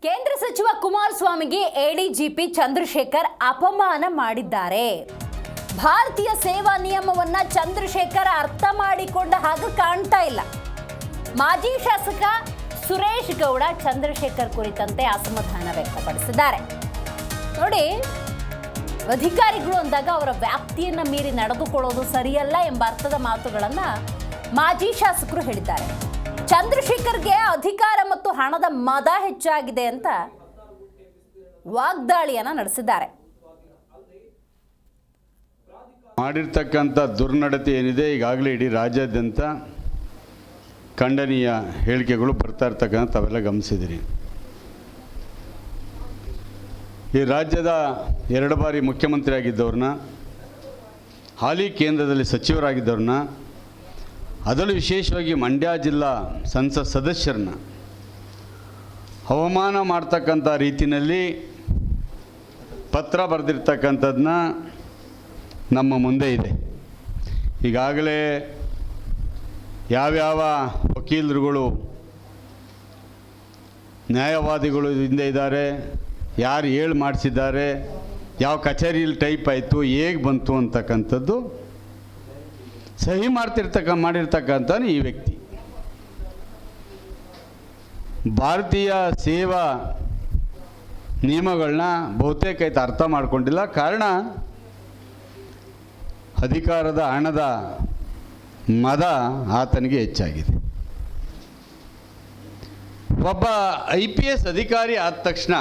ಕೇಂದ್ರ ಸಚಿವ ಕುಮಾರಸ್ವಾಮಿಗೆ ಎಡಿಜಿಪಿ ಚಂದ್ರಶೇಖರ್ ಅಪಮಾನ ಮಾಡಿದ್ದಾರೆ. ಭಾರತೀಯ ಸೇವಾ ನಿಯಮವನ್ನ ಚಂದ್ರಶೇಖರ್ ಅರ್ಥ ಮಾಡಿಕೊಂಡ ಹಾಗೆ ಕಾಣ್ತಾ ಇಲ್ಲ. ಮಾಜಿ ಶಾಸಕ ಸುರೇಶ್ ಗೌಡ ಚಂದ್ರಶೇಖರ್ ಕುರಿತಂತೆ ಅಸಮಾಧಾನ ವ್ಯಕ್ತಪಡಿಸಿದ್ದಾರೆ. ನೋಡಿ, ಅಧಿಕಾರಿಗಳು ಅಂದಾಗ ಅವರ ವ್ಯಾಪ್ತಿಯನ್ನು ಮೀರಿ ನಡೆದುಕೊಳ್ಳೋದು ಸರಿಯಲ್ಲ ಎಂಬ ಅರ್ಥದ ಮಾತುಗಳನ್ನು ಮಾಜಿ ಶಾಸಕರು ಹೇಳಿದ್ದಾರೆ. ಚಂದ್ರಶೇಖರ್ಗೆ ಅಧಿಕಾರ ಮತ್ತು ಹಣದ ಮದ ಹೆಚ್ಚಾಗಿದೆ ಅಂತ ವಾಗ್ದಾಳಿಯನ್ನು ನಡೆಸಿದ್ದಾರೆ. ಮಾಡಿರ್ತಕ್ಕಂಥ ದುರ್ನಡತೆ ಏನಿದೆ ಈಗಾಗಲೇ ಇಡೀ ರಾಜ್ಯಾದ್ಯಂತ ಖಂಡನೀಯ ಹೇಳಿಕೆಗಳು ಬರ್ತಾ ಇರ್ತಕ್ಕಂಥ ತಾವೆಲ್ಲ ಗಮನಿಸಿದಿರಿ. ಈ ರಾಜ್ಯದ 2 ಬಾರಿ ಮುಖ್ಯಮಂತ್ರಿ ಆಗಿದ್ದವ್ರನ್ನ, ಹಾಲಿ ಕೇಂದ್ರದಲ್ಲಿ ಸಚಿವರಾಗಿದ್ದವ್ರನ್ನ, ಅದರಲ್ಲೂ ವಿಶೇಷವಾಗಿ ಮಂಡ್ಯ ಜಿಲ್ಲಾ ಸಂಸತ್ ಸದಸ್ಯರನ್ನ ಅವಮಾನ ಮಾಡ್ತಕ್ಕಂಥ ರೀತಿಯಲ್ಲಿ ಪತ್ರ ಬರೆದಿರ್ತಕ್ಕಂಥದ್ದನ್ನ ನಮ್ಮ ಮುಂದೆ ಇದೆ. ಈಗಾಗಲೇ ಯಾವ್ಯಾವ ವಕೀಲರುಗಳು, ನ್ಯಾಯವಾದಿಗಳು ಹಿಂದೆ ಇದ್ದಾರೆ, ಯಾರು ಹೇಳಿ ಮಾಡಿಸಿದ್ದಾರೆ, ಯಾವ ಕಚೇರಿಯಲ್ಲಿ ಟೈಪ್ ಆಯಿತು, ಹೇಗೆ ಬಂತು ಅಂತಕ್ಕಂಥದ್ದು ಸಹಿ ಮಾಡಿರ್ತಕ್ಕಂಥ ಈ ವ್ಯಕ್ತಿ ಭಾರತೀಯ ಸೇವಾ ನಿಯಮಗಳನ್ನ ಬಹುತೇಕ ಅರ್ಥ ಮಾಡ್ಕೊಂಡಿಲ್ಲ. ಕಾರಣ ಅಧಿಕಾರದ ಹಣದ ಮದ ಆತನಿಗೆ ಹೆಚ್ಚಾಗಿದೆ. ಒಬ್ಬ IPS ಅಧಿಕಾರಿ ಆದ ತಕ್ಷಣ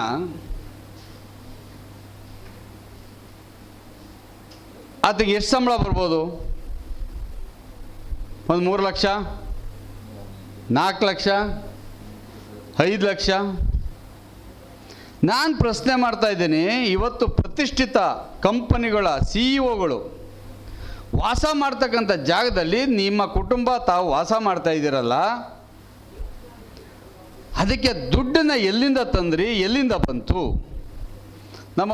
ಆತಗೆ ಎಷ್ಟು ಸಂಬಳ ಬರ್ಬೋದು? ಒಂದು 3 ಲಕ್ಷ, 4 ಲಕ್ಷ, 5 ಲಕ್ಷ. ನಾನು ಪ್ರಶ್ನೆ ಮಾಡ್ತಾ ಇದ್ದೀನಿ, ಇವತ್ತು ಪ್ರತಿಷ್ಠಿತ ಕಂಪನಿಗಳ CEO ವಾಸ ಮಾಡ್ತಕ್ಕಂಥ ಜಾಗದಲ್ಲಿ ನಿಮ್ಮ ಕುಟುಂಬ ತಾವು ವಾಸ ಮಾಡ್ತಾ ಇದ್ದೀರಲ್ಲ, ಅದಕ್ಕೆ ದುಡ್ಡನ್ನು ಎಲ್ಲಿಂದ ತಂದ್ರಿ, ಎಲ್ಲಿಂದ ಬಂತು? ನಮ್ಮ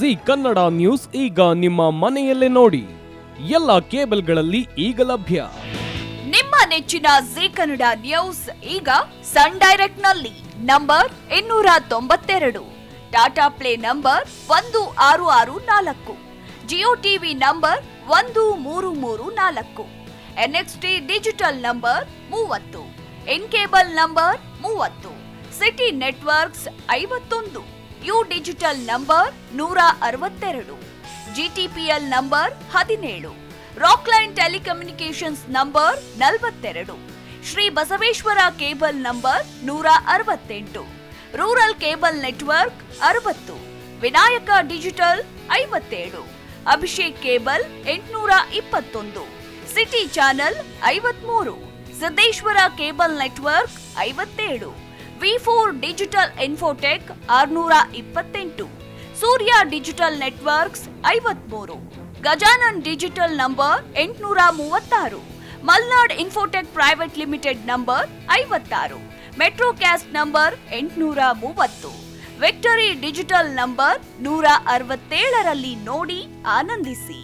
ಜಿ ಕನ್ನಡ ನ್ಯೂಸ್ ಈಗ ನಿಮ್ಮ ಮನೆಯಲ್ಲೇ ನೋಡಿ. ಎಲ್ಲ ಕೇಬಲ್ಗಳಲ್ಲಿ ಈಗ ಲಭ್ಯ. ನಿಮ್ಮ ನೆಚ್ಚಿನ ಜಿ ಕನ್ನಡ ನ್ಯೂಸ್ ಈಗ ಸನ್ ಡೈರೆಕ್ಟ್ ನಲ್ಲಿ number 292, Tata play number 1664, Jio TV number 1334, NXT digital number 30, in cable number 30, city networks 51, U digital number 162, GTPL number 17, Rockline telecommunications number 42, Shri Basaveshwara cable number 168, rural cable network 60, Vinayaka digital 57, Abhishek cable 821, city channel 53, Siddeshwara cable network 57, V4 digital Infotech 628, Surya digital networks 53, Gajanan digital number 836, Malnad Infotech Private Limited number 56, Metrocast number 830, Victory digital number 167ರಲ್ಲಿ ನೋಡಿ ಆನಂದಿಸಿ.